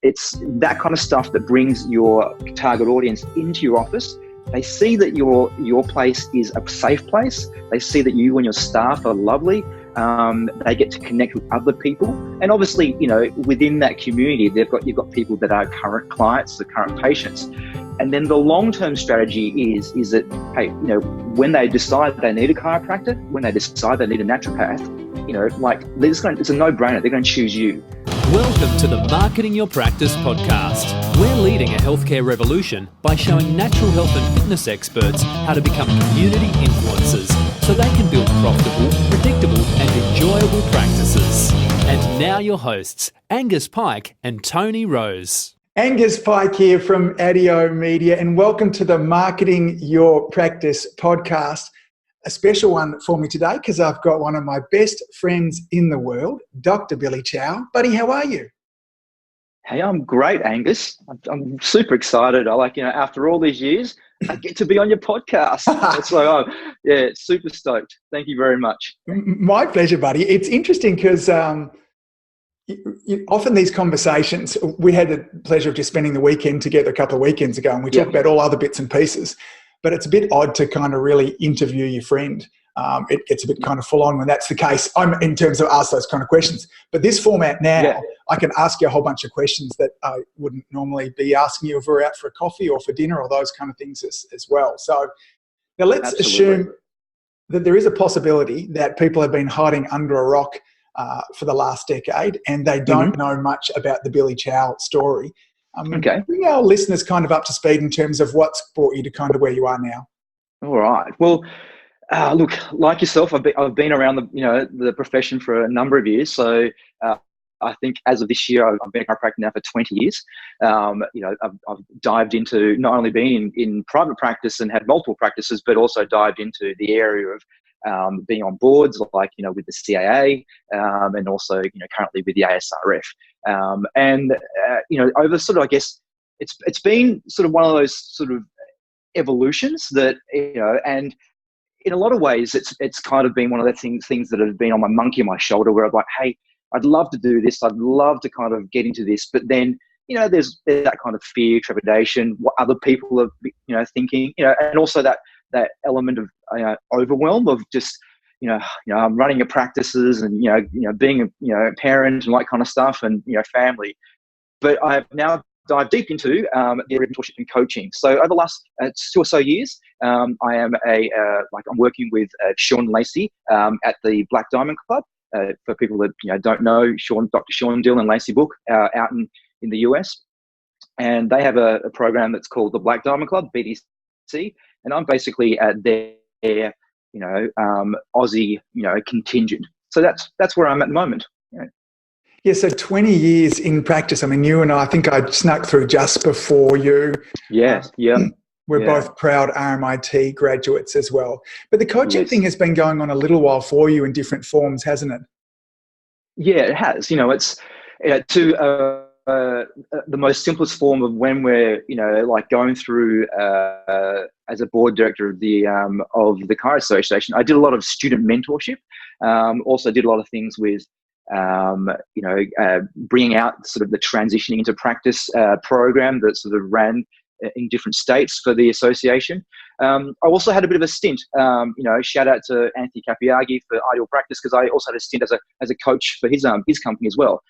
it's that kind of stuff that brings your target audience into your office. They see that your place is a safe place. They see that you and your staff are lovely. They get to connect with other people, and obviously, within that community, you've got people that are current clients, the current patients, and then the long-term strategy is that, hey, when they decide they need a chiropractor, when they decide they need a naturopath, it's a no-brainer. They're going to choose you. Welcome to the Marketing Your Practice podcast. We're leading a healthcare revolution by showing natural health and fitness experts how to become community influencers so they can build profitable, predictable, and enjoyable practices. And now your hosts, Angus Pyke and Tony Rose. Angus Pyke here from ADIO Media, and welcome to the Marketing Your Practice podcast. A special one for me today because I've got one of my best friends in the world, Dr. Billy Chow. Buddy, how are you? Hey, I'm great, Angus. I'm super excited. After all these years, I get to be on your podcast. So, super stoked. Thank you very much. My pleasure, buddy. It's interesting because often these conversations, we had the pleasure of just spending the weekend together a couple of weekends ago, and we talk about all other bits and pieces. But it's a bit odd to kind of really interview your friend. It gets a bit kind of full on when that's the case. I'm in terms of ask those kind of questions. But this format now, I can ask you a whole bunch of questions that I wouldn't normally be asking you if we're out for a coffee or for dinner or those kind of things as well. So now let's assume that there is a possibility that people have been hiding under a rock for the last decade and they don't know much about the Billy Chow story. Bring our listeners kind of up to speed in terms of what's brought you to kind of where you are now. All right. Well, look, like yourself, I've been around the profession for a number of years. So I think as of this year, I've been a chiropractor now for 20 years. I've dived into not only being in private practice and had multiple practices, but also dived into the area of being on boards with the CAA and also currently with the ASRF. Over sort of, I guess it's been sort of one of those sort of evolutions that, and in a lot of ways it's kind of been one of the things that have been on my monkey on my shoulder where I'm like, hey, I'd love to do this. I'd love to kind of get into this. But then, there's that kind of fear, trepidation, what other people are, thinking, and also that element of overwhelm of just, I'm running your practices and, being a parent and all that kind of stuff and, family. But I've now dived deep into the area of mentorship and coaching. So over the last 2 or so years, I am I'm working with Sean Lacey at the Black Diamond Club. For people that don't know, Dr. Sean Dill and Lacey Book out in the US. And they have a program that's called the Black Diamond Club, BDC. And I'm basically at their Aussie, contingent. So that's where I'm at the moment. Yeah, so 20 years in practice. I mean, you and I think I snuck through just before you. Yes, We're both proud RMIT graduates as well. But the coaching thing has been going on a little while for you in different forms, hasn't it? Yeah, it has. It's the most simplest form of when we're, going through as a board director of the Chiro Association. I did a lot of student mentorship. Also did a lot of things with, bringing out sort of the transitioning into practice program that sort of ran in different states for the association. I also had a bit of a stint, shout out to Anthony Capiaghi for ADIO Practice, because I also had a stint as a coach for his company as well.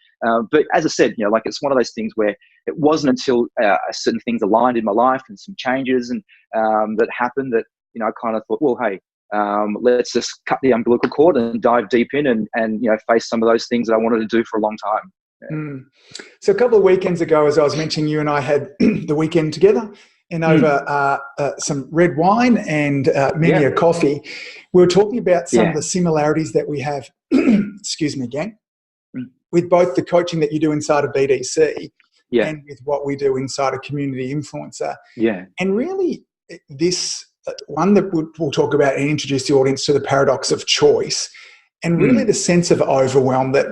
But as I said, it's one of those things where it wasn't until certain things aligned in my life and some changes and that happened that, I kind of thought, well, hey, let's just cut the umbilical cord and dive deep in and face some of those things that I wanted to do for a long time. So a couple of weekends ago, as I was mentioning, you and I had the weekend together and over some red wine and many a coffee. We were talking about some of the similarities that we have, excuse me again, with both the coaching that you do inside of BDC and with what we do inside of Community Influencer. Yeah. And really this one that we'll talk about and introduce the audience to the paradox of choice and really the sense of overwhelm that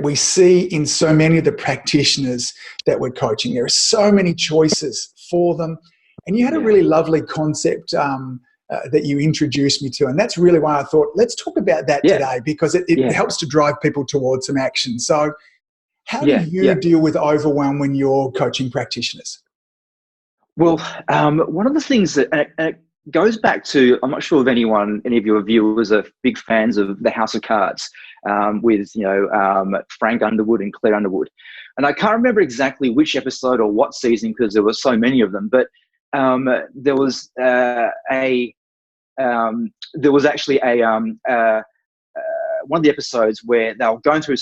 we see in so many of the practitioners that we're coaching. There are so many choices for them. And you had a really lovely concept that you introduced me to. And that's really why I thought, let's talk about that today, because it helps to drive people towards some action. So How do you deal with overwhelm when you're coaching practitioners? Well, one of the things that it goes back to, I'm not sure if any of your viewers are big fans of The House of Cards with, Frank Underwood and Claire Underwood. And I can't remember exactly which episode or what season because there were so many of them, but there was actually one of the episodes where they were going through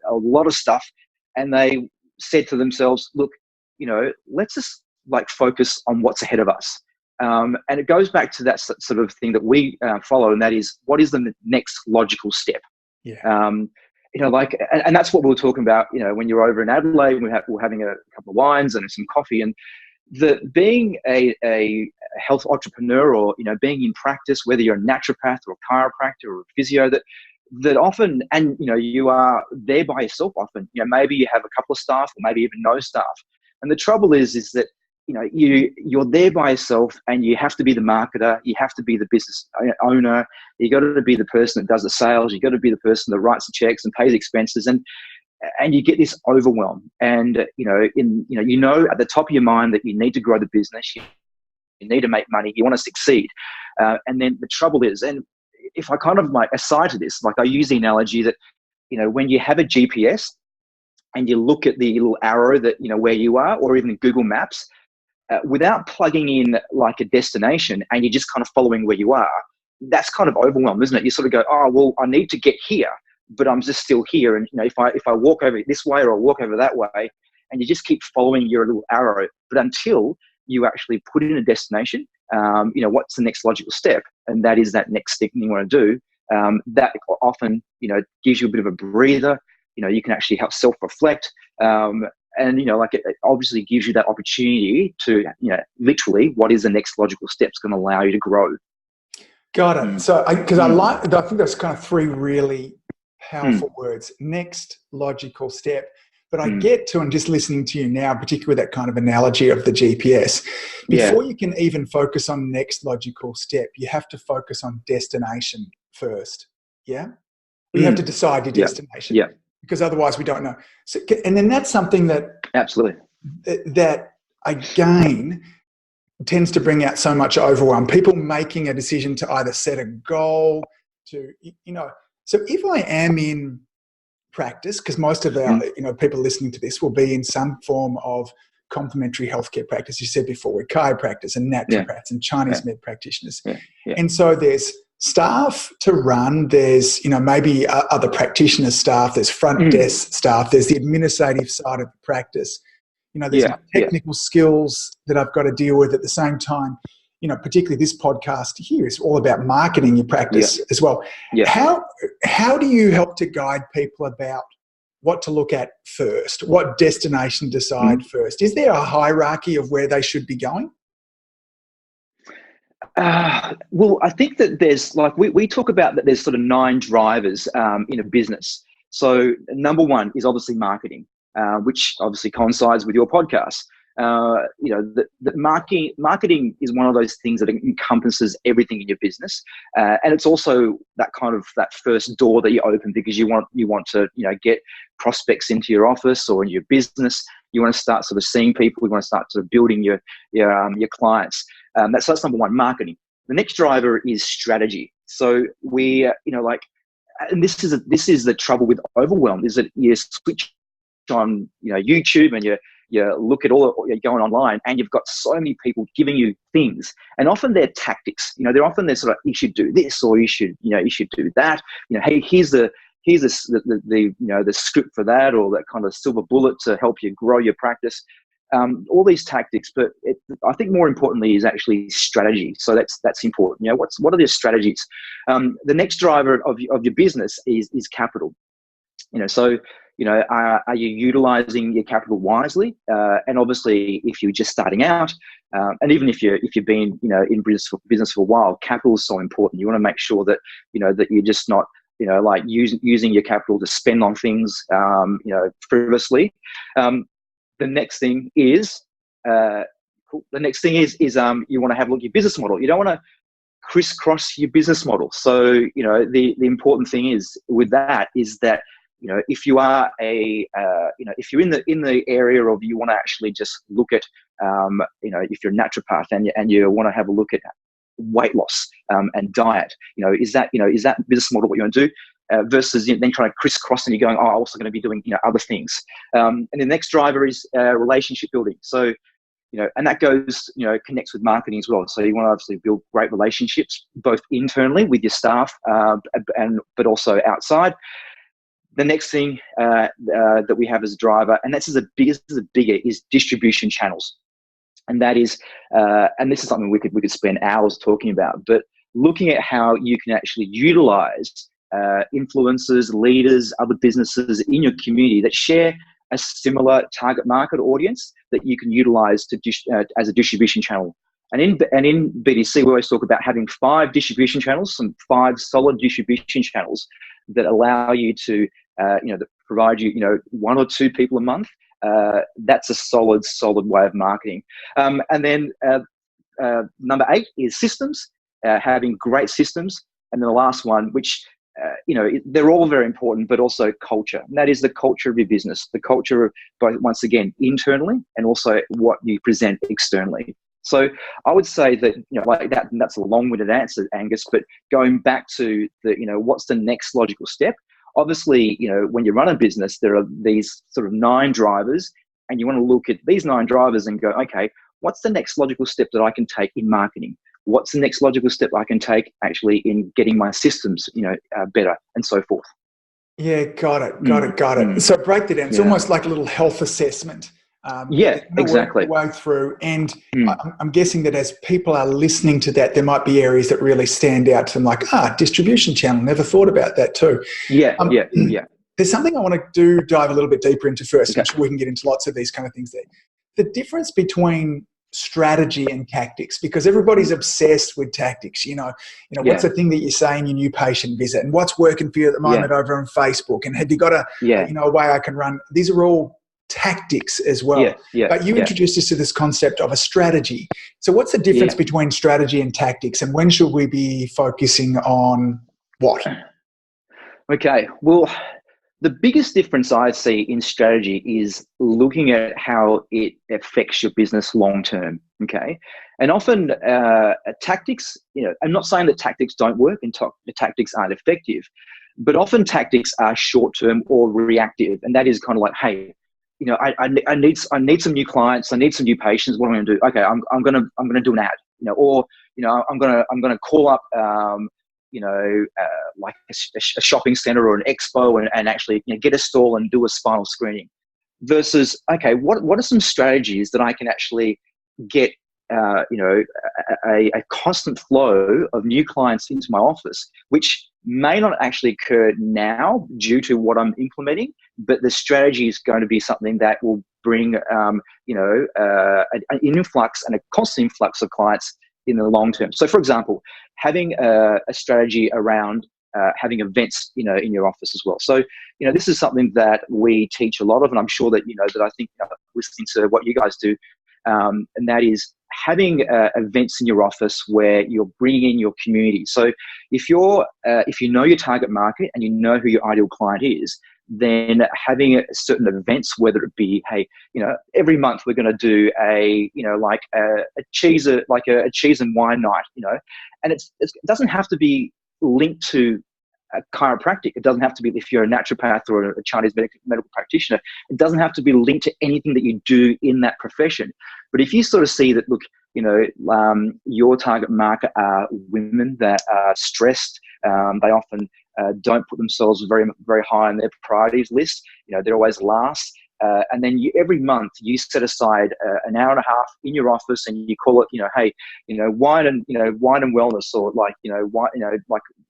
a lot of stuff, and they said to themselves, look, let's just focus on what's ahead of us. And it goes back to that sort of thing that we follow, and that is, what is the next logical step? Yeah. And that's what we were talking about, when you're over in Adelaide, we're having a couple of wines and some coffee, and being a health entrepreneur, or, being in practice, whether you're a naturopath or a chiropractor or a physio, that often, and, you are there by yourself often, maybe you have a couple of staff or maybe even no staff. And the trouble is that, you're there by yourself, and you have to be the marketer, you have to be the business owner, you got to be the person that does the sales, you got to be the person that writes the checks and pays expenses, and you get this overwhelm. And at the top of your mind that you need to grow the business, you need to make money, you want to succeed, and then the trouble is, and if I kind of aside to this, I use the analogy that when you have a GPS and you look at the little arrow that where you are, or even Google Maps, without plugging in a destination, and you're just kind of following where you are, that's kind of overwhelmed, isn't it? You sort of go, oh, well, I need to get here, but I'm just still here. And, if I walk over this way or I walk over that way, and you just keep following your little arrow, but until you actually put in a destination, what's the next logical step? And that is that next thing you want to do. That often, gives you a bit of a breather. You can actually help self-reflect. And, it obviously gives you that opportunity to, literally, what is the next logical steps going to allow you to grow? Got it. So, I think that's kind of three really powerful words. Next logical step. But I get to, and just listening to you now, particularly with that kind of analogy of the GPS, before you can even focus on next logical step, you have to focus on destination first. Yeah? You have to decide your destination. Yeah. Because otherwise we don't know. So, and then that's something that absolutely that again tends to bring out so much overwhelm. People making a decision to either set a goal, to So if I am in practice, because most of our people listening to this will be in some form of complementary healthcare practice. You said before, we're chiropractors and naturopaths and Chinese med practitioners, and so there's staff to run, there's maybe other practitioner staff, there's front desk staff, there's the administrative side of the practice, there's technical skills that I've got to deal with at the same time. Particularly this podcast here is all about marketing your practice as well. How do you help to guide people about what to look at first, what destination to decide first? Is there a hierarchy of where they should be going? Well, I think that there's we talk about that there's sort of 9 drivers in a business. So number 1 is obviously marketing, which obviously coincides with your podcast. The marketing is one of those things that encompasses everything in your business, and it's also that kind of that first door that you open because you want to get prospects into your office or in your business. You want to start sort of seeing people. You want to start sort of building your clients. That's number 1, marketing. The next driver is strategy. So we and this is the trouble with overwhelm, is that you switch on YouTube and you look at you're going online, and you've got so many people giving you things, and often they're tactics. They're sort of, you should do this, or you should do that. Hey, here's the script for that, or that kind of silver bullet to help you grow your practice. All these tactics, but I think more importantly is actually strategy. So that's important. What are the strategies? The next driver of your business is capital. Are you utilizing your capital wisely? And obviously, if you're just starting out, and even if you've been in business for a while, capital is so important. You want to make sure that that you're just not using your capital to spend on things frivolously. The next thing is you want to have a look at your business model. You don't want to crisscross your business model. So the important thing is with that is that if you are if you're in the area of you want to actually just look at, if you're a naturopath and you want to have a look at weight loss and diet, is that business model what you want to do? Versus then trying to crisscross and you're going, I'm also going to be doing other things. And the next driver is relationship building. So and that goes connects with marketing as well. So you want to obviously build great relationships both internally with your staff but also outside. The next thing that we have as a driver, and this is bigger, is distribution channels. And that is, and this is something we could spend hours talking about, but looking at how you can actually utilize influencers, leaders, other businesses in your community that share a similar target market audience that you can utilize as a distribution channel. And in BDC, we always talk about having 5 distribution channels, some 5 solid distribution channels that allow you to, that provide you, 1 or 2 people a month. That's a solid way of marketing. And then number 8 is systems, having great systems. And then the last one, which, they're all very important, but also culture. And that is the culture of your business, the culture of both, once again, internally and also what you present externally. So I would say that, like that, and that's a long-winded answer, Angus, but going back to the, what's the next logical step? Obviously, when you run a business, there are these sort of 9 drivers, and you want to look at these 9 drivers and go, okay, what's the next logical step that I can take in marketing? What's the next logical step I can take actually in getting my systems, better, and so forth? Yeah, got it. So break that down. It's almost like a little health assessment. Exactly. Way through, and I'm guessing that as people are listening to that, there might be areas that really stand out to them, like distribution channel. Never thought about that too. Yeah. There's something I want to dive a little bit deeper into first. Okay. I'm sure we can get into lots of these kind of things there. The difference between strategy and tactics, because everybody's obsessed with tactics. What's the thing that you say in your new patient visit, and what's working for you at the moment over on Facebook, and have you got a way I can run? These are all tactics as well. But you introduced us to this concept of a strategy. So what's the difference between strategy and tactics, and when should we be focusing on what? Okay, well, the biggest difference I see in strategy is looking at how it affects your business long term. Okay, and often tactics, I'm not saying that tactics don't work and tactics aren't effective, but often tactics are short term or reactive, and that is kind of like, hey, I need some new clients, I need some new patients. What am I going to do? Okay, I'm going to do an ad, or I'm going to call up like a shopping center or an expo and actually get a stall and do a spinal screening. Versus, okay, what are some strategies that I can actually get a constant flow of new clients into my office, which may not actually occur now due to what I'm implementing, but the strategy is going to be something that will bring an influx and a constant influx of clients in the long term. So, for example, having a strategy around having events, in your office as well. So, this is something that we teach a lot of, and I'm sure that that I think listening to what you guys do, and that is having events in your office where you're bringing in your community. So, if you know your target market and you know who your ideal client is, then having certain events, whether it be, hey, every month we're going to do a cheese and wine night, and it doesn't have to be linked to a chiropractic. It doesn't have to be, if you're a naturopath or a Chinese medical practitioner, it doesn't have to be linked to anything that you do in that profession. But if you sort of see that, look, your target market are women that are stressed, they often don't put themselves very, very high on their priorities list. They're always last. And then every month you set aside an hour and a half in your office, and you call it, hey, wine and wellness, or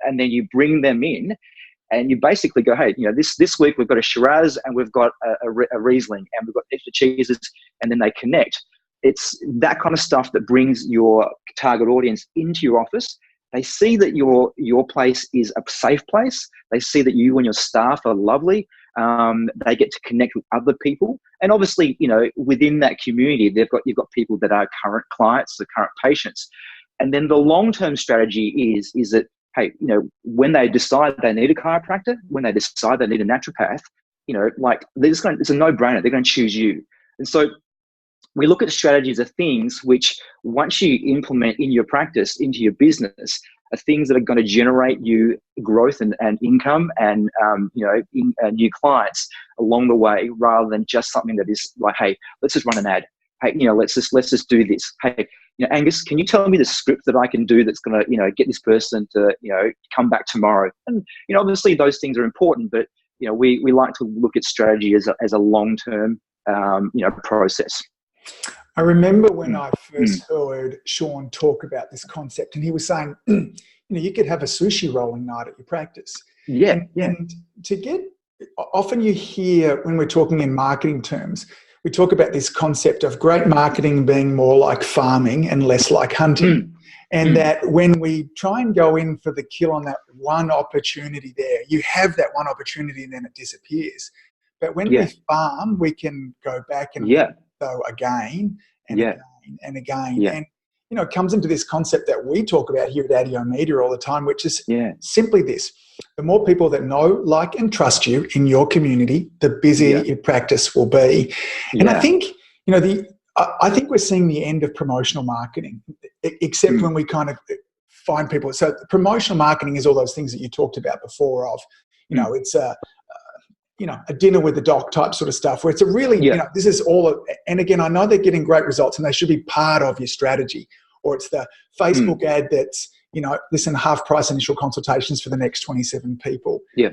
and then you bring them in, and you basically go, hey, this week we've got a Shiraz and we've got a Riesling and we've got extra cheeses, and then they connect. It's that kind of stuff that brings your target audience into your office. They see that your place is a safe place. They see that you and your staff are lovely. They get to connect with other people, and obviously, within that community, you've got people that are current clients, the current patients, and then the long-term strategy is that, hey, when they decide they need a chiropractor, when they decide they need a naturopath, like it's a no-brainer. They're going to choose you. And so we look at strategies of things which, once you implement in your practice, into your business, are things that are going to generate you growth and income and new clients along the way, rather than just something that is like, hey, let's just run an ad. Hey, let's just do this. Hey, Angus, can you tell me the script that I can do that's going to get this person to come back tomorrow? And obviously those things are important, but we like to look at strategy as a long-term process. I remember when I first heard Sean talk about this concept, and he was saying, you could have a sushi rolling night at your practice. Yeah. And often you hear, when we're talking in marketing terms, we talk about this concept of great marketing being more like farming and less like hunting. And that when we try and go in for the kill on that one opportunity there, you have that one opportunity and then it disappears. But when we farm, we can go back and so again and again and again. And, it comes into this concept that we talk about here at ADIO Media all the time, which is simply this. The more people that know, like, and trust you in your community, the busier your practice will be. And I think, I think we're seeing the end of promotional marketing, except when we kind of find people. So promotional marketing is all those things that you talked about before of, it's a dinner with the doc type sort of stuff, where it's a really, this is all, and again, I know they're getting great results and they should be part of your strategy. Or it's the Facebook ad that's, listen, half price initial consultations for the next 27 people. Yeah.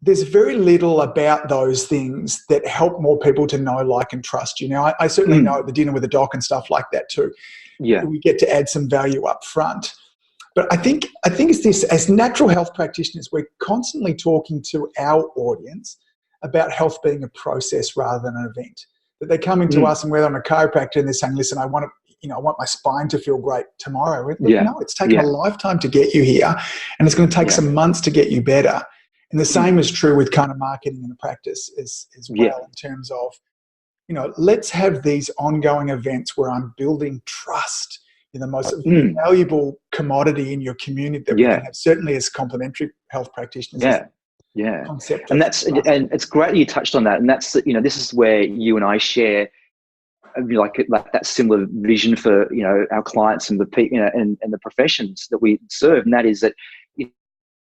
There's very little about those things that help more people to know, like, and trust you. Now, I certainly know the dinner with the doc and stuff like that too. Yeah. We get to add some value up front. But I think it's this, as natural health practitioners, we're constantly talking to our audience about health being a process rather than an event. That they come into us, and whether I'm a chiropractor and they're saying, listen, I want my spine to feel great tomorrow. No, it's taken a lifetime to get you here, and it's going to take some months to get you better. And the same is true with kind of marketing in the practice as well, in terms of, let's have these ongoing events where I'm building trust in the most valuable commodity in your community that we can have, certainly as complementary health practitioners. Concept. And and it's great that you touched on that. And that's, this is where you and I share like that similar vision for, our clients and the people, and the professions that we serve. And that is that,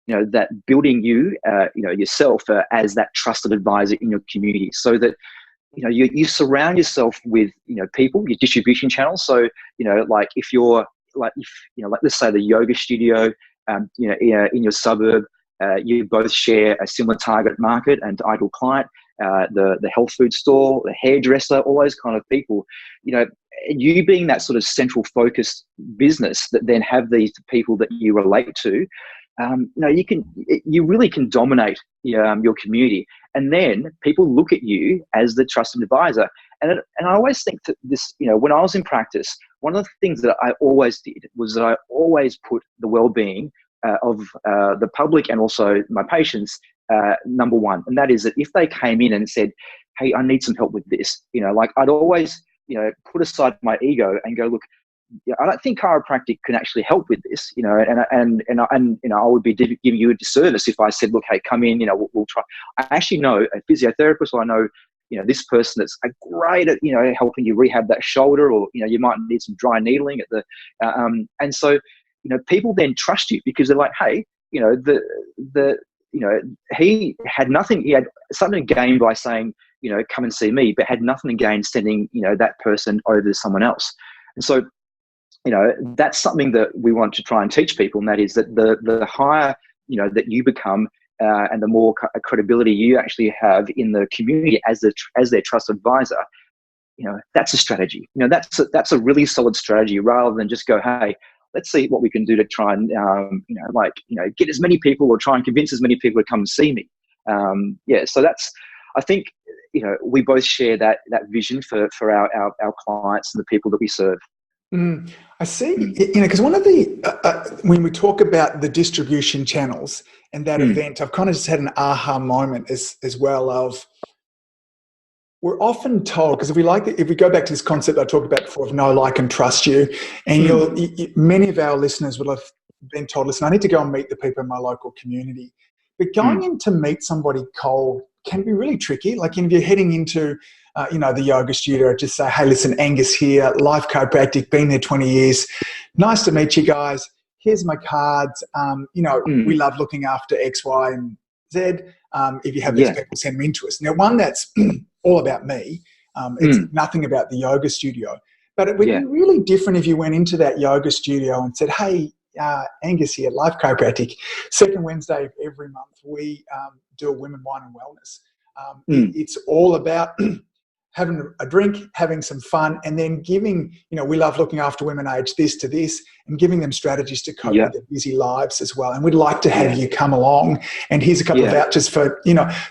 that building yourself as that trusted advisor in your community, so that, you surround yourself with, people, your distribution channels. So, like if you're like, let's say the yoga studio, in your suburb, you both share a similar target market and ideal client, the health food store, the hairdresser, all those kind of people, you being that sort of central focused business that then have these people that you relate to, you really can dominate your community. And then people look at you as the trusted advisor. And I always think that this, when I was in practice, one of the things that I always did was that I always put the well-being of the public and also my patients number one. And that is that if they came in and said, hey, I need some help with this, like I'd always, put aside my ego and go, look, I don't think chiropractic can actually help with this, and I would be giving you a disservice if I said, look, hey, come in, we'll try. I actually know a physiotherapist, or I know, this person that's great at, helping you rehab that shoulder, or, you might need some dry needling at the, and so, people then trust you because they're like, hey, he had nothing, he had something to gain by saying, come and see me, but had nothing to gain sending, that person over to someone else. And so, that's something that we want to try and teach people. And that is that the higher, that you become, and the more credibility you actually have in the community as their trusted advisor, that's a strategy. That's a really solid strategy, rather than just go, hey, let's see what we can do to try and, get as many people, or try and convince as many people to come and see me. So that's, I think, we both share that vision for our clients and the people that we serve. I see, because one of the, when we talk about the distribution channels and that event, I've kind of just had an aha moment as well of, we're often told, because if we go back to this concept I talked about before of know, like, and trust you, and many of our listeners will have been told, listen, I need to go and meet the people in my local community. But going in to meet somebody cold can be really tricky. Like if you're heading into, the yoga studio, just say, hey, listen, Angus here, life chiropractic, been there 20 years. Nice to meet you guys. Here's my cards. We love looking after X, Y, and Z. If you have these people, send them in to us. Now, one that's all about me. It's nothing about the yoga studio. But it would be really different if you went into that yoga studio and said, hey, Angus here, Life Chiropractic. Second Wednesday of every month, we do a women, wine and wellness. It's all about having a drink, having some fun, and then giving, we love looking after women aged this to this and giving them strategies to cope with their busy lives as well. And we'd like to have you come along, and here's a couple of vouchers for,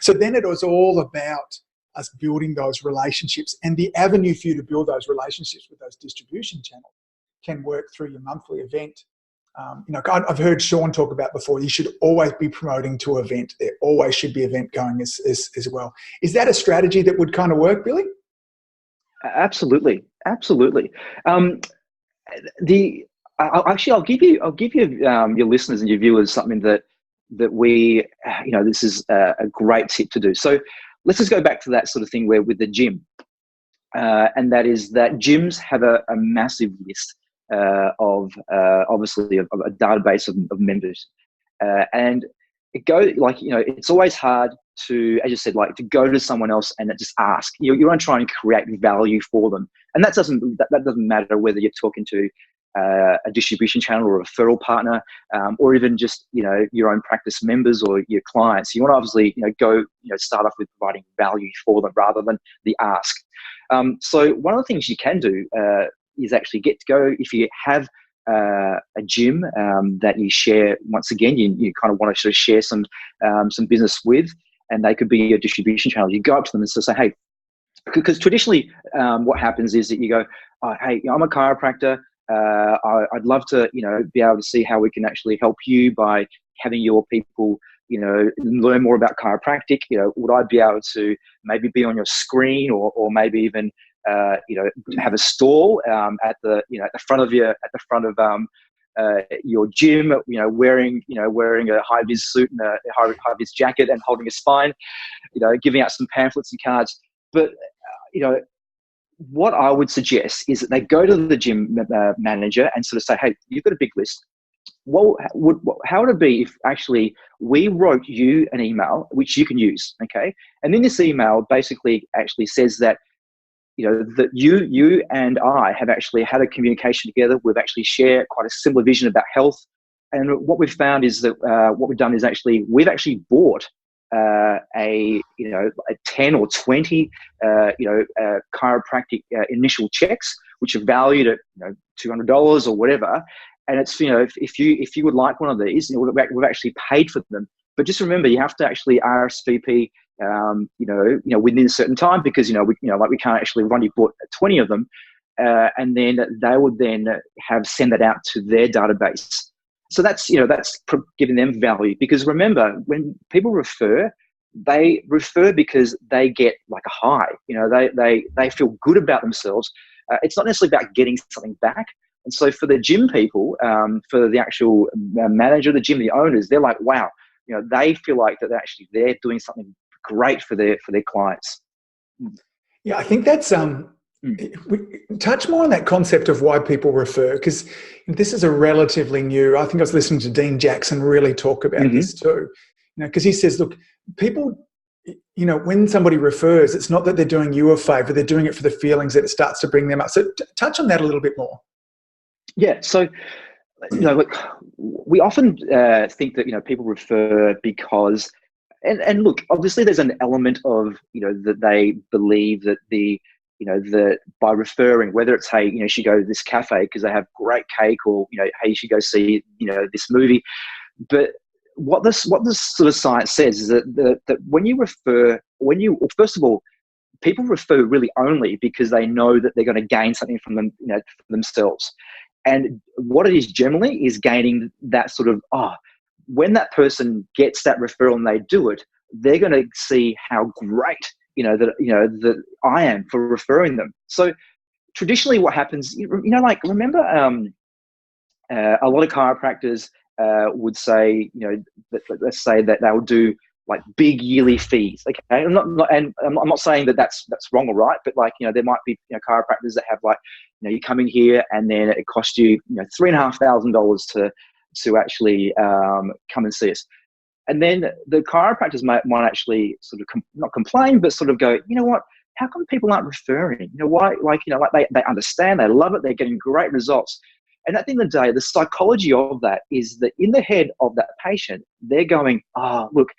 So then it was all about us building those relationships, and the avenue for you to build those relationships with those distribution channels can work through your monthly event. I've heard Sean talk about before, you should always be promoting to event. There always should be event going as well. Is that a strategy that would kind of work, Billy? Absolutely. I'll give you your listeners and your viewers something that we, this is a great tip to do. So let's just go back to that sort of thing where with the gym, and that is that gyms have a massive list of obviously of a database of members, and it it's always hard to, as you said, like to go to someone else and just ask. You want to try and create value for them, and that doesn't matter whether you're talking to a distribution channel or a referral partner, or even just your own practice members or your clients. You want to obviously start off with providing value for them rather than the ask. So one of the things you can do is actually get to go, if you have a gym that you share. Once again, you kind of want to sort of share some business with, and they could be your distribution channel. You go up to them and sort of say, hey, because traditionally what happens is that you go, oh, hey, I'm a chiropractor. I'd love to, be able to see how we can actually help you by having your people, learn more about chiropractic. Would I be able to maybe be on your screen or maybe even, have a stall at the front of your gym, wearing a high vis suit and a high vis jacket and holding a spine, giving out some pamphlets and cards. But what I would suggest is that they go to the gym manager and sort of say, hey, you've got a big list. How would it be if actually we wrote you an email which you can use, okay? And then this email basically actually says that, that you and I have actually had a communication together. We've actually shared quite a similar vision about health. And what we've found is that what we've done is we've actually bought a 10 or 20 chiropractic initial checks, which are valued at $200 or whatever. And it's if you would like one of these, we've actually paid for them. But just remember, you have to actually RSVP within a certain time, because we can't actually, we've only bought 20 of them, and then they would then send that out to their database. So that's giving them value, because remember, when people refer, they refer because they get like a high. They feel good about themselves. It's not necessarily about getting something back. And so for the gym people, for the actual manager of the gym, the owners, they're like, wow, they feel like that they're doing something great for their clients. Yeah, I think that's we touch more on that concept of why people refer, because this is a relatively new. I think I was listening to Dean Jackson really talk about this too. Because he says, look, people, when somebody refers, it's not that they're doing you a favor; they're doing it for the feelings that it starts to bring them up. So touch on that a little bit more. Yeah. So, look, we often think that people refer because. And look, obviously there's an element of, that they believe that that by referring, whether it's, hey, you should go to this cafe because they have great cake, or, hey, you should go see, this movie. But what this sort of science says is that when you refer, first of all, people refer really only because they know that they're going to gain something from them, for themselves. And what it is generally is gaining that sort of, when that person gets that referral and they do it, they're going to see how great, that I am for referring them. So traditionally what happens, remember, a lot of chiropractors would say, let's say that they will do like big yearly fees. Okay, I'm not saying that that's wrong or right, but like, there might be chiropractors that have like, you come in here and then it costs you, $3,500 to actually come and see us. And then the chiropractors might actually sort of not complain, but sort of go, you know what? How come people aren't referring? Why? Like, they understand, they love it, they're getting great results. And at the end of the day, the psychology of that is that in the head of that patient, they're going, look,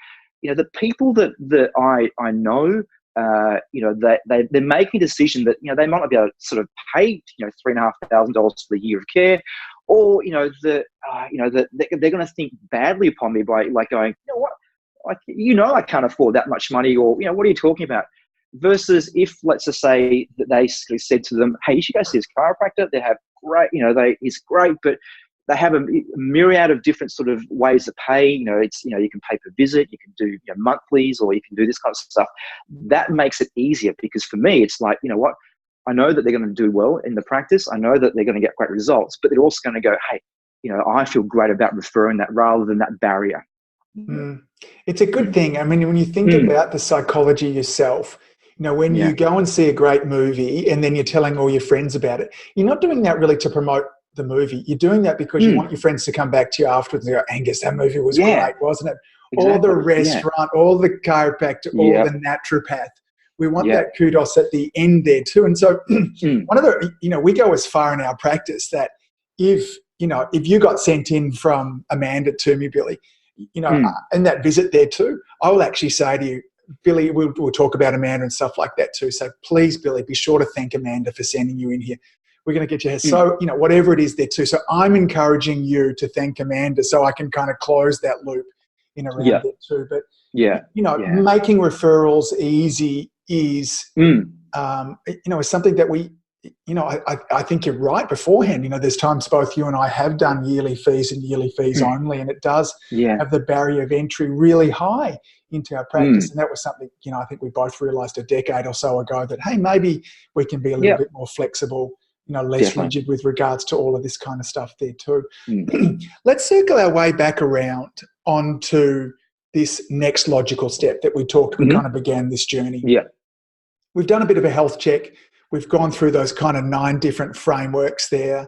the people that I know, they're making a decision that, they might not be able to sort of pay, $3,500 for the year of care, or, that they're going to think badly upon me by like going, you know what, like, I can't afford that much money, or, what are you talking about? Versus if, let's just say that they said to them, hey, you should go see this chiropractor. They have great, he's great, but they have a myriad of different sort of ways to pay. It's, you can pay per visit, you can do monthlies, or you can do this kind of stuff. That makes it easier, because for me, it's like, what? I know that they're going to do well in the practice. I know that they're going to get great results, but they're also going to go, hey, I feel great about referring that, rather than that barrier. It's a good thing. I mean, when you think about the psychology yourself, when you go and see a great movie and then you're telling all your friends about it, you're not doing that really to promote the movie. You're doing that because you want your friends to come back to you afterwards and go, Angus, that movie was great, wasn't it? Exactly. Or the restaurant, or the chiropractor, or the naturopath. We want that kudos at the end there too. And so one of the, we go as far in our practice that if you got sent in from Amanda to me, Billy, and that visit there too, I will actually say to you, Billy, we'll talk about Amanda and stuff like that too. So please, Billy, be sure to thank Amanda for sending you in here. We're going to get you here. So, whatever it is there too. So I'm encouraging you to thank Amanda so I can kind of close that loop around it too. But, making referrals easy is, is something that we, I think you're right beforehand. There's times both you and I have done yearly fees and yearly fees only, and it does have the barrier of entry really high into our practice. And that was something, I think we both realised a decade or so ago that, hey, maybe we can be a little bit more flexible, less rigid with regards to all of this kind of stuff there too. Let's circle our way back around onto this next logical step that we kind of began this journey. We've done a bit of a health check. We've gone through those kind of 9 different frameworks there.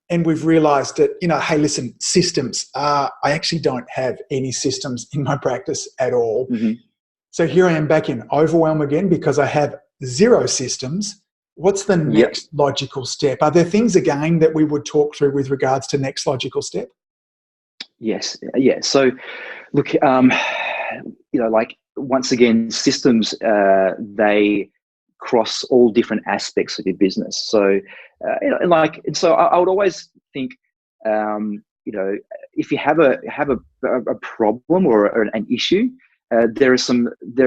And we've realised that, hey, listen, systems. I actually don't have any systems in my practice at all. So here I am back in Overwhelm again because I have 0 systems. What's the next logical step? Are there things again that we would talk through with regards to next logical step? Yes. Yeah. So look, like once again, systems, they cross all different aspects of your business. So, so I would always think, if you have a problem or an issue, there are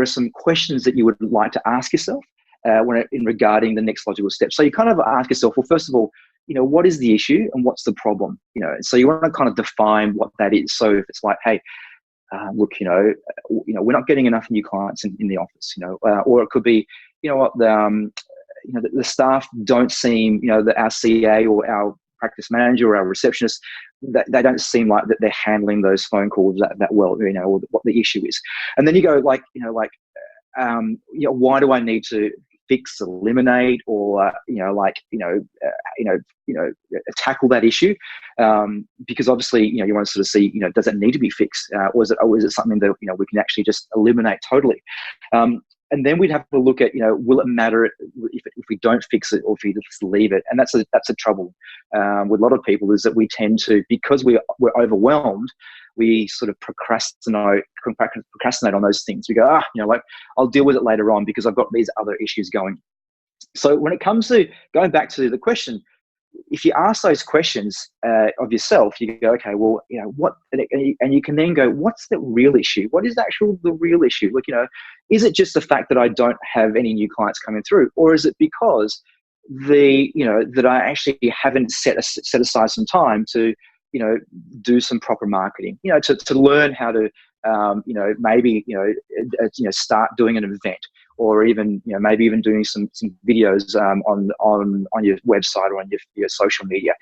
some questions that you would like to ask yourself in regarding the next logical step. So you kind of ask yourself, well, first of all, what is the issue and what's the problem? So you want to kind of define what that is. So if it's like, hey, look, we're not getting enough new clients in the office, or it could be, the staff don't seem, our CA or our practice manager or our receptionist, that they don't seem like that they're handling those phone calls that well, or what the issue is. And then you go why do I need to fix, eliminate, or tackle that issue? Because obviously, you want to sort of see, does it need to be fixed, or is it something that we can actually just eliminate totally? And then we'd have to look at, will it matter if we don't fix it or if we just leave it? And that's a trouble with a lot of people, is that we tend to, because we're overwhelmed, we sort of procrastinate on those things. We go, I'll deal with it later on because I've got these other issues going. So when it comes to going back to the question, if you ask those questions of yourself, you go, okay, well, what, and you can then go, what's the real issue? What is the real issue? Look, is it just the fact that I don't have any new clients coming through, or is it because that I actually haven't set aside some time to, do some proper marketing, to learn how to, maybe, start doing an event, or even, maybe even doing some videos on your website or on your social media.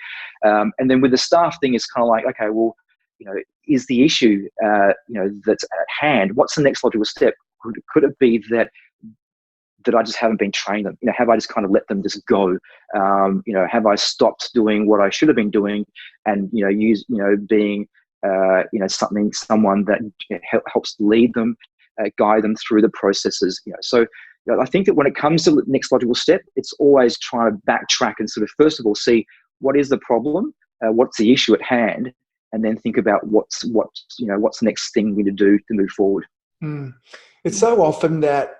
And then with the staff thing, it's kind of like, okay, well, is the issue, that's at hand? What's the next logical step? Could it be that I just haven't been trained them? Have I just kind of let them just go? Have I stopped doing what I should have been doing, and being someone that helps lead them, guide them through the processes. So I think that when it comes to the next logical step, it's always trying to backtrack and sort of first of all see what is the problem, what's the issue at hand, and then think about what's the next thing we need to do to move forward. It's so often that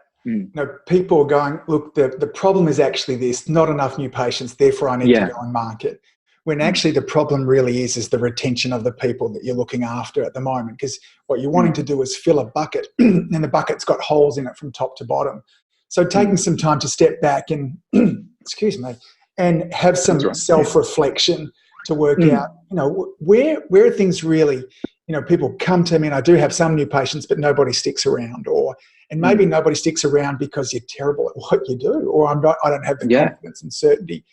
people are going, look, the problem is actually this: not enough new patients, therefore I need to go and market. When actually the problem really is the retention of the people that you're looking after at the moment. Because what you're wanting to do is fill a bucket, and the bucket's got holes in it from top to bottom. So taking some time to step back and, excuse me, and have some self-reflection to work out, where are things really, people come to me and I do have some new patients, but nobody sticks around, and maybe nobody sticks around because you're terrible at what you do, or I don't have the confidence and certainty.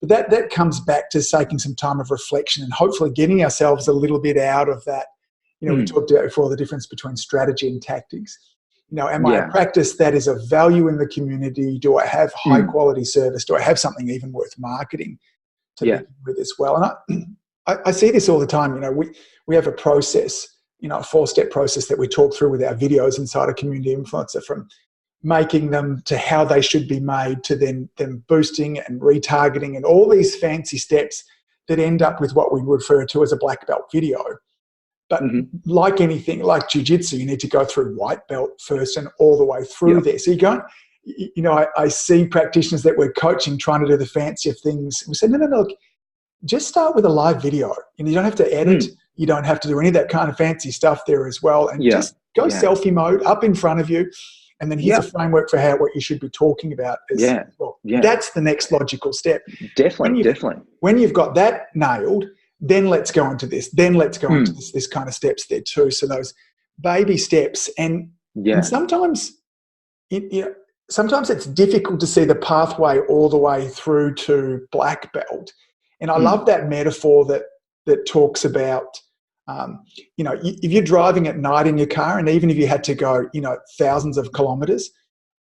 But that comes back to taking some time of reflection and hopefully getting ourselves a little bit out of that. We talked about before the difference between strategy and tactics. Am I a practice that is of value in the community? Do I have high quality service? Do I have something even worth marketing to begin with as well? And I see this all the time. We have a process, a 4-step process that we talk through with our videos inside a community influencer, from making them to how they should be made to then them boosting and retargeting and all these fancy steps that end up with what we refer to as a black belt video. But like anything, like jiu-jitsu, you need to go through white belt first and all the way through there. So you don't, I see practitioners that we're coaching trying to do the fancier things. We say, no, look, just start with a live video. You don't have to edit. You don't have to do any of that kind of fancy stuff there as well. And just go selfie mode up in front of you. And then here's a framework for what you should be talking about as well. That's the next logical step. Definitely. When you've got that nailed, then let's go into this. Then let's go into this kind of steps there too. So those baby steps. And sometimes, sometimes it's difficult to see the pathway all the way through to black belt. And I love that metaphor that talks about, if you're driving at night in your car, and even if you had to go, thousands of kilometers,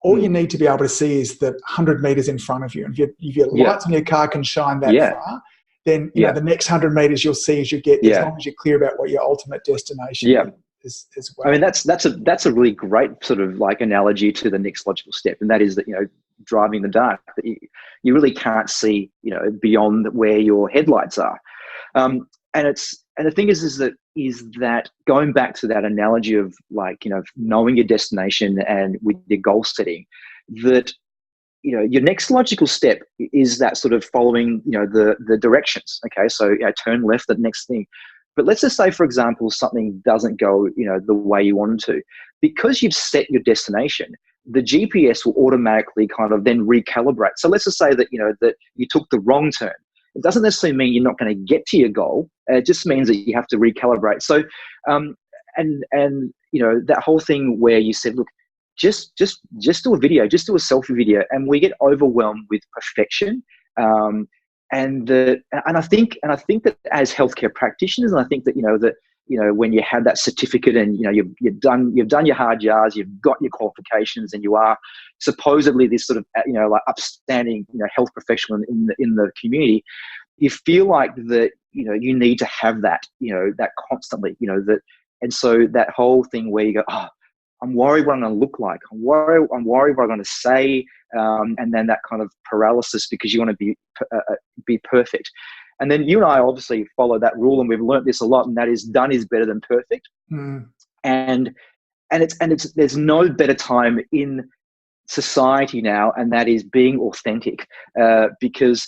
all you need to be able to see is the 100 meters in front of you. And if your lights in your car can shine that far, then the next 100 meters you'll see as you get, as long as you're clear about what your ultimate destination is as well. I mean, that's a really great sort of like analogy to the next logical step, and that is that driving in the dark, that you really can't see beyond where your headlights are. And the thing is that going back to that analogy of knowing your destination and with your goal setting, that your next logical step is that sort of following the directions. Okay, so turn left, the next thing. But let's just say, for example, something doesn't go the way you want it to, because you've set your destination. The GPS will automatically kind of then recalibrate. So let's just say that that you took the wrong turn. It doesn't necessarily mean you're not going to get to your goal. It just means that you have to recalibrate. So, and that whole thing where you said, look, just do a video, just do a selfie video, and we get overwhelmed with perfection. And I think that as healthcare practitioners, and I think that when you have that certificate and you've done your hard yards, you've got your qualifications, and you are supposedly this sort of like upstanding health professional in the community, you feel like that you need to have that that constantly that, and so that whole thing where you go, I'm worried what I'm going to look like, I'm worried what I'm going to say, and then that kind of paralysis because you want to be perfect. And then you and I obviously follow that rule, and we've learnt this a lot, and that is done is better than perfect. And it's there's no better time in society now, and that is being authentic, because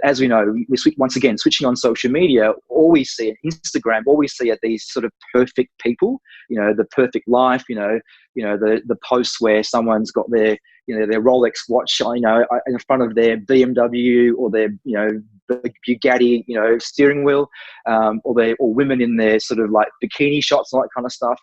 as we know, switching on social media, all we see at Instagram, all we see are these sort of perfect people, the perfect life, the posts where someone's got their Rolex watch, in front of their BMW or their, Bugatti, steering wheel, or women in their sort of like bikini shots and all that kind of stuff.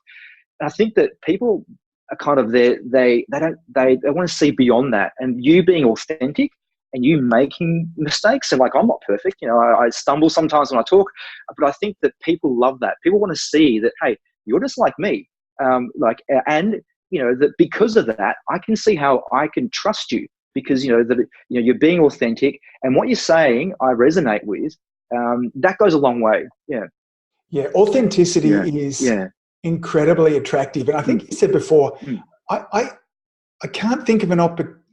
And I think that people are kind of they want to see beyond that, and you being authentic and you making mistakes. And like, I'm not perfect, you know, I stumble sometimes when I talk, but I think that people love that. People want to see that, hey, you're just like me, and you know that because of that, I can see how I can trust you, because you know that you're being authentic and what you're saying I resonate with. That goes a long way. Yeah, authenticity is incredibly attractive. And I think you said before, I can't think of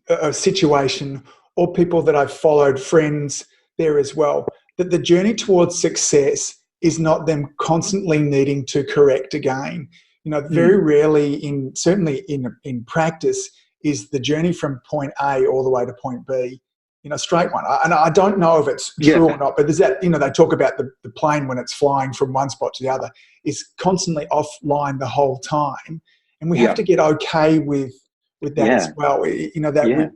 a situation or people that I've followed, friends there as well, that the journey towards success is not them constantly needing to correct again. You know, very rarely certainly in practice is the journey from point A all the way to point B, you know, straight one. And I don't know if it's true or not, but there's that, you know, they talk about the plane when it's flying from one spot to the other is constantly offline the whole time. And we have to get okay with that as well. You know, that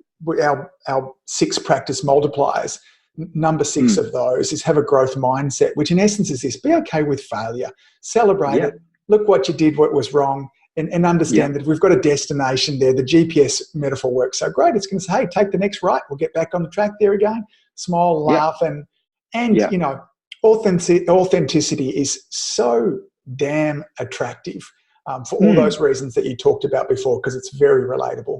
our 6 practice multipliers, number 6 of those is have a growth mindset, which in essence is this: be okay with failure, celebrate it, look what you did, what was wrong, and understand that we've got a destination there. The GPS metaphor works so great. It's going to say, hey, take the next right. We'll get back on the track there again. Smile, laugh, and you know, authenticity is so damn attractive for all those reasons that you talked about before, because it's very relatable.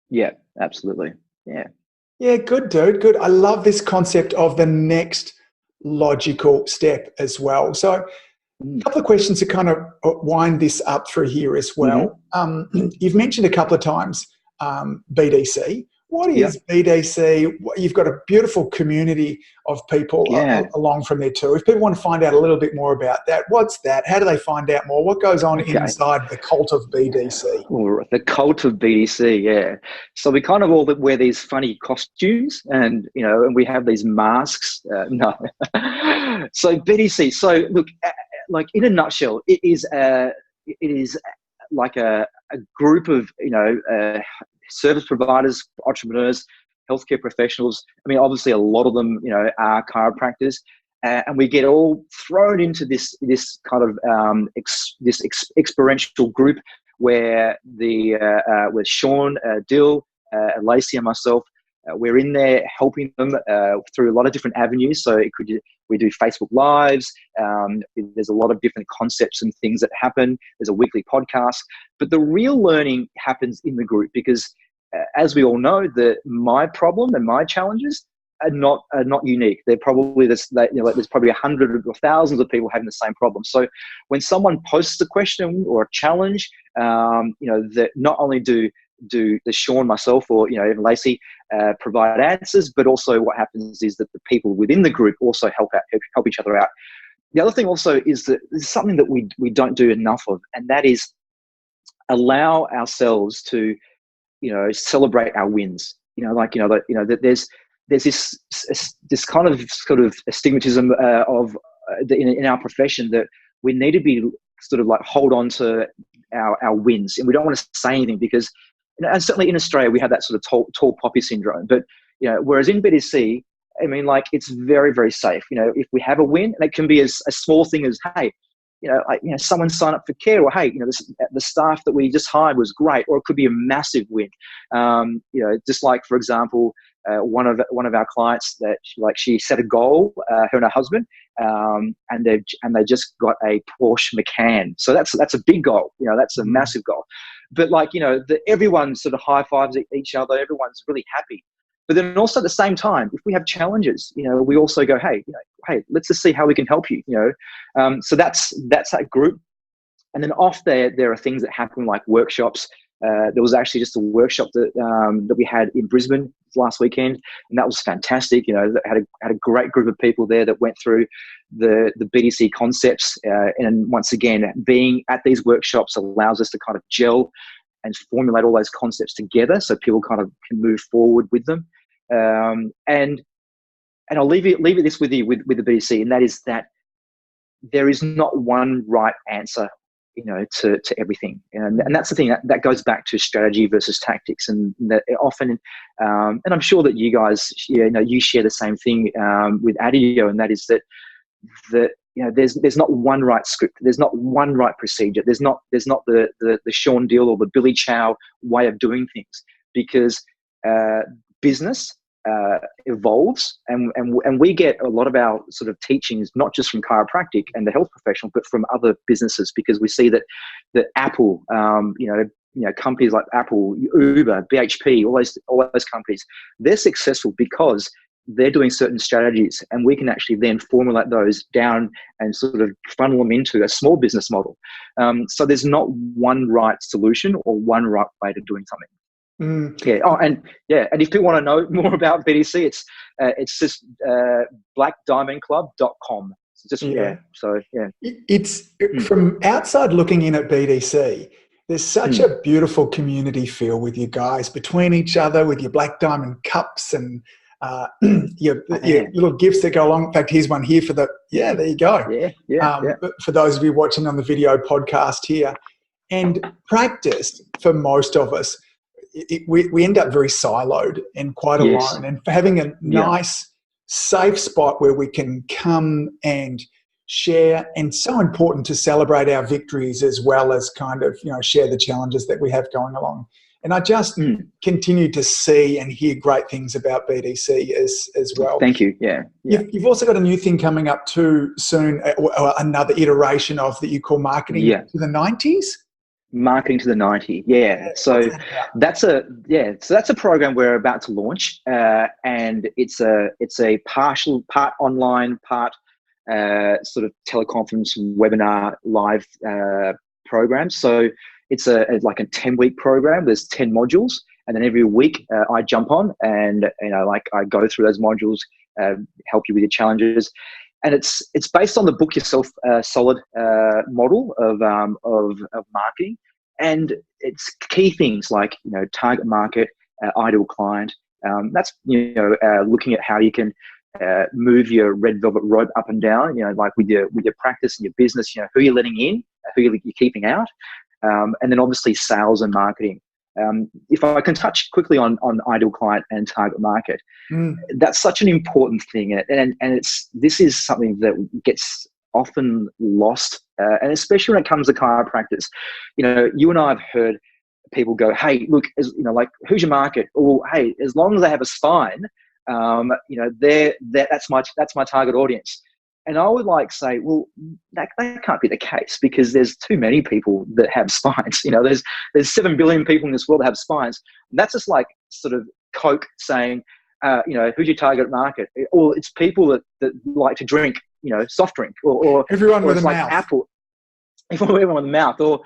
Yeah, absolutely. Yeah, good, dude. Good. I love this concept of the next logical step as well. So a couple of questions to kind of wind this up through here as well. You've mentioned a couple of times BDC. What is BDC? You've got a beautiful community of people along from there too. If people want to find out a little bit more about that, what's that? How do they find out more? What goes on inside the cult of BDC? Or the cult of BDC, So we kind of all wear these funny costumes, and you know, and we have these masks. So BDC. So look, like in a nutshell, it is like a group of service providers, entrepreneurs, healthcare professionals. I mean, obviously a lot of them, you know, are chiropractors, and we get all thrown into this kind of this experiential group where with Sean, Dill, Lacey, and myself, we're in there helping them through a lot of different avenues. So we do Facebook Lives. There's a lot of different concepts and things that happen. There's a weekly podcast. But the real learning happens in the group, because as we all know, my problem and my challenges are not unique. They're probably there's probably 100 or thousands of people having the same problem. So when someone posts a question or a challenge, that not only do the Sean, myself, or even Lacey provide answers, but also what happens is that the people within the group also help each other out. The other thing also is that there's something that we don't do enough of, and that is allow ourselves to celebrate our wins. That there's this kind of sort of astigmatism in our profession that we need to be sort of like hold on to our wins, and we don't want to say anything because, and certainly in Australia we have that sort of tall poppy syndrome. But whereas in BDC, I mean, like, it's very, very safe. If we have a win, and it can be as a small thing as, hey, someone signed up for care, or hey, the staff that we just hired was great, or it could be a massive win. Just like, for example, one of our clients that she set a goal, her and her husband, and they just got a Porsche Macan. So that's a big goal. That's a massive goal. But everyone sort of high fives each other. Everyone's really happy. But then also at the same time, if we have challenges, we also go, hey, let's just see how we can help you. So that's that group. And then off there are things that happen, like workshops. There was actually just a workshop that we had in Brisbane last weekend, and that was fantastic. That had a great group of people there that went through the BDC concepts. And once again, being at these workshops allows us to kind of gel and formulate all those concepts together, so people kind of can move forward with them. And I'll leave it this with you with the BDC, and that is that there is not one right answer, to everything. And that's the thing that goes back to strategy versus tactics, and that often, and I'm sure that you guys, you share the same thing with ADIO, and that is that there's not one right script. There's not one right procedure. There's not the Sean Deal or the Billy Chow way of doing things, because business evolves, and we get a lot of our sort of teachings not just from chiropractic and the health professional, but from other businesses, because we see that Apple, companies like Apple, Uber, BHP, all those companies, they're successful because they're doing certain strategies, and we can actually then formulate those down and sort of funnel them into a small business model. So there's not one right solution or one right way to doing something. Yeah. Oh, and if people want to know more about BDC, it's just blackdiamondclub.com. So it's from outside looking in at BDC. There's such a beautiful community feel with you guys between each other, with your Black Diamond cups and your little gifts that go along. In fact, here's one here for the there you go. For those of you watching on the video podcast here, and practice for most of us. We end up very siloed and quite alone, and having a nice, safe spot where we can come and share, and so important to celebrate our victories as well as kind of, share the challenges that we have going along. And I just continue to see and hear great things about BDC as well. Thank you. Yeah. You've also got a new thing coming up too soon, or another iteration of that you call Marketing to the 90s? Marketing to the 90. Yeah. So that's a program we're about to launch, and it's a part online, part sort of teleconference webinar live program. So it's like a 10-week program. There's 10 modules, and then every week I jump on and I go through those modules, help you with your challenges. And it's based on the Book Yourself Solid model of marketing, and it's key things like target market, ideal client. That's looking at how you can move your red velvet rope up and down. Like with your practice and your business. Who you're letting in, who you're keeping out, and then obviously sales and marketing. If I can touch quickly on ideal client and target market, that's such an important thing, and this is something that gets often lost, and especially when it comes to chiropractors. You and I have heard people go, "Hey, look, who's your market?" Or, "Hey, as long as they have a spine, that's my target audience." And I would say, well, that can't be the case, because there's too many people that have spines. There's 7 billion people in this world that have spines. And that's just like sort of Coke saying, who's your target market? Or it's people that like to drink, soft drink, or everyone with a like mouth. Apple. Everyone with a mouth, or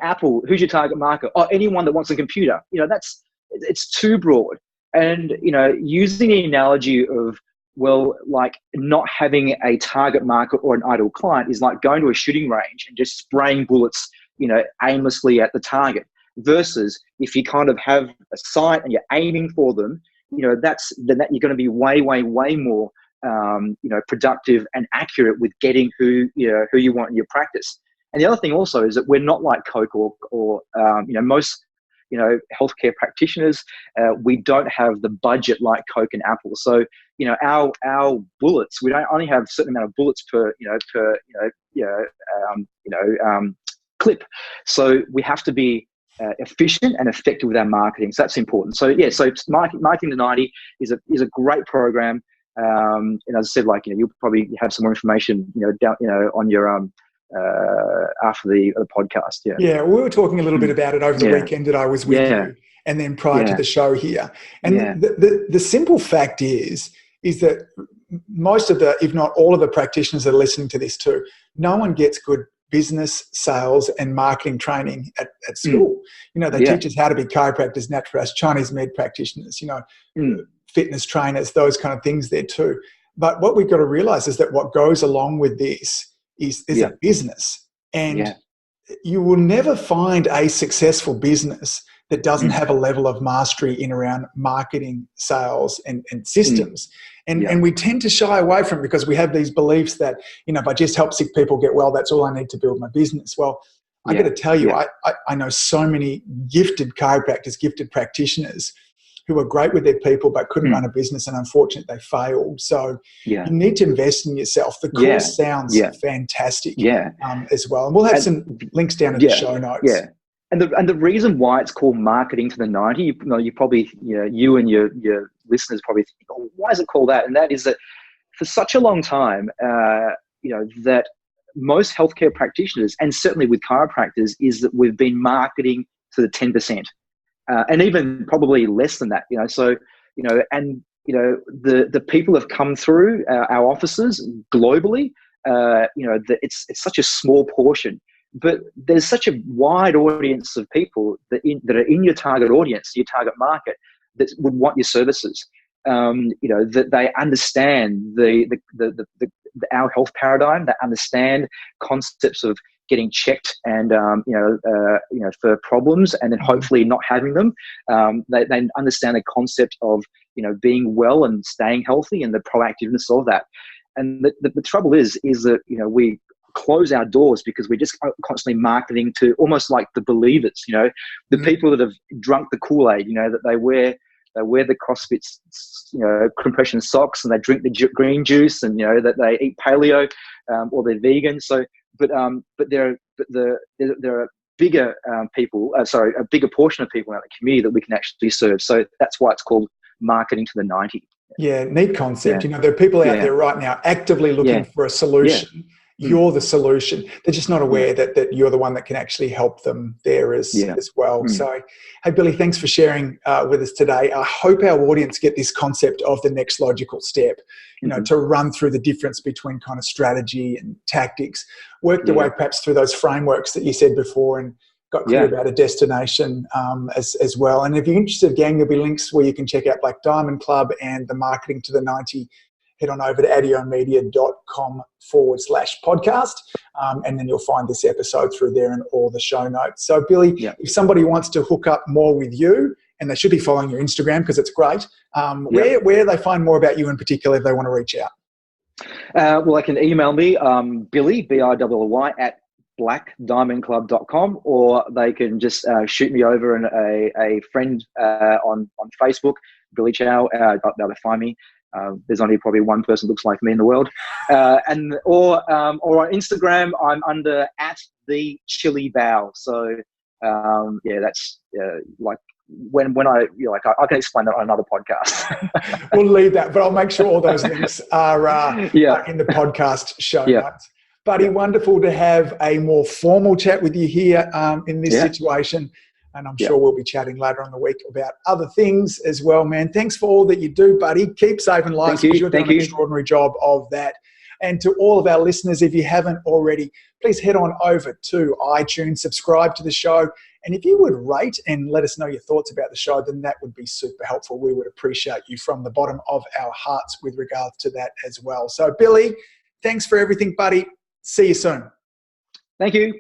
Apple. Who's your target market? Or anyone that wants a computer. It's too broad. And using the analogy of, well, like not having a target market or an ideal client is like going to a shooting range and just spraying bullets, aimlessly at the target. Versus if you kind of have a sight and you're aiming for them, you're going to be way, way, way more, productive and accurate with getting who you want in your practice. And the other thing also is that we're not like Coke or most healthcare practitioners. We don't have the budget like Coke and Apple. So our bullets, we don't only have a certain amount of bullets per clip. So we have to be efficient and effective with our marketing. So that's important. So Marketing to 90 is a great program. And as I said, you'll probably have some more information on your after the podcast. We were talking a little bit about it over the weekend that I was with you, and then prior to the show here. And the simple fact is that most of the, if not all of the practitioners that are listening to this too, no one gets good business, sales and marketing training at school. They teach us how to be chiropractors, naturopaths, Chinese med practitioners, fitness trainers, those kind of things there too. But what we've got to realize is that what goes along with this is a business, and you will never find a successful business that doesn't have a level of mastery in around marketing, sales and systems. And we tend to shy away from it because we have these beliefs that, if I just help sick people get well, that's all I need to build my business. Well, I got to tell you, I know so many gifted chiropractors, gifted practitioners who were great with their people but couldn't run a business, and unfortunately they failed. So you Yeah. need to invest in yourself. The course sounds fantastic as well. And we'll have some links down in the show notes. Yeah. And the reason why it's called Marketing to the 90, you probably, you and your listeners probably think, oh, why is it called that? And that is that for such a long time, that most healthcare practitioners, and certainly with chiropractors, is that we've been marketing to the 10%, and even probably less than that. The people have come through our offices globally. It's such a small portion. But there's such a wide audience of people that are in your target audience, your target market, that would want your services. That they understand our health paradigm, that understand concepts of getting checked and for problems, and then hopefully not having them. They understand the concept of being well and staying healthy, and the proactiveness of that. And the trouble is that we close our doors because we're just constantly marketing to almost like the believers, the people that have drunk the Kool-Aid, that they wear the CrossFit, compression socks, and they drink the green juice, and that they eat paleo, or they're vegan. So, but there are bigger people. A bigger portion of people in the community that we can actually serve. So that's why it's called Marketing to the 90. Yeah, neat concept. There are people out there right now actively looking for a solution. Yeah. You're the solution. They're just not aware that you're the one that can actually help them there as well. So, hey, Billy, thanks for sharing with us today. I hope our audience get this concept of the next logical step, to run through the difference between kind of strategy and tactics, work their way perhaps through those frameworks that you said before, and got clear about a destination as well. And if you're interested, gang, there'll be links where you can check out Black Diamond Club and the Marketing to the 90. Head on over to adiomedia.com/podcast, and then you'll find this episode through there and all the show notes. So, Billy, if somebody wants to hook up more with you, and they should be following your Instagram because it's great, where do they find more about you in particular if they want to reach out? Well, they can email me, Billy, BILLY, at blackdiamondclub.com, or they can just shoot me over a friend on Facebook, Billy Chow. They'll find me. There's only probably one person that looks like me in the world, or on Instagram I'm under @TheChiliBow. So that's like when I can explain that on another podcast. We'll leave that, but I'll make sure all those links are in the podcast show notes. Buddy, wonderful to have a more formal chat with you here in this situation. And I'm sure we'll be chatting later on the week about other things as well, man. Thanks for all that you do, buddy. Keep saving lives, because you're doing an extraordinary job of that. And to all of our listeners, if you haven't already, please head on over to iTunes, subscribe to the show. And if you would rate and let us know your thoughts about the show, then that would be super helpful. We would appreciate you from the bottom of our hearts with regards to that as well. So, Billy, thanks for everything, buddy. See you soon. Thank you.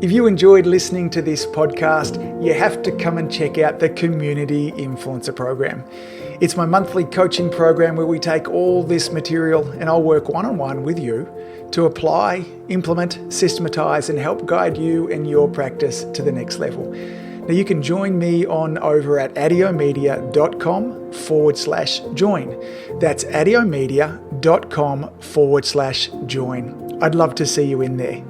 If you enjoyed listening to this podcast, you have to come and check out the Community Influencer Program. It's my monthly coaching program where we take all this material and I'll work one-on-one with you to apply, implement, systematize, and help guide you and your practice to the next level. Now you can join me on over at adiomedia.com/join. That's adiomedia.com/join. I'd love to see you in there.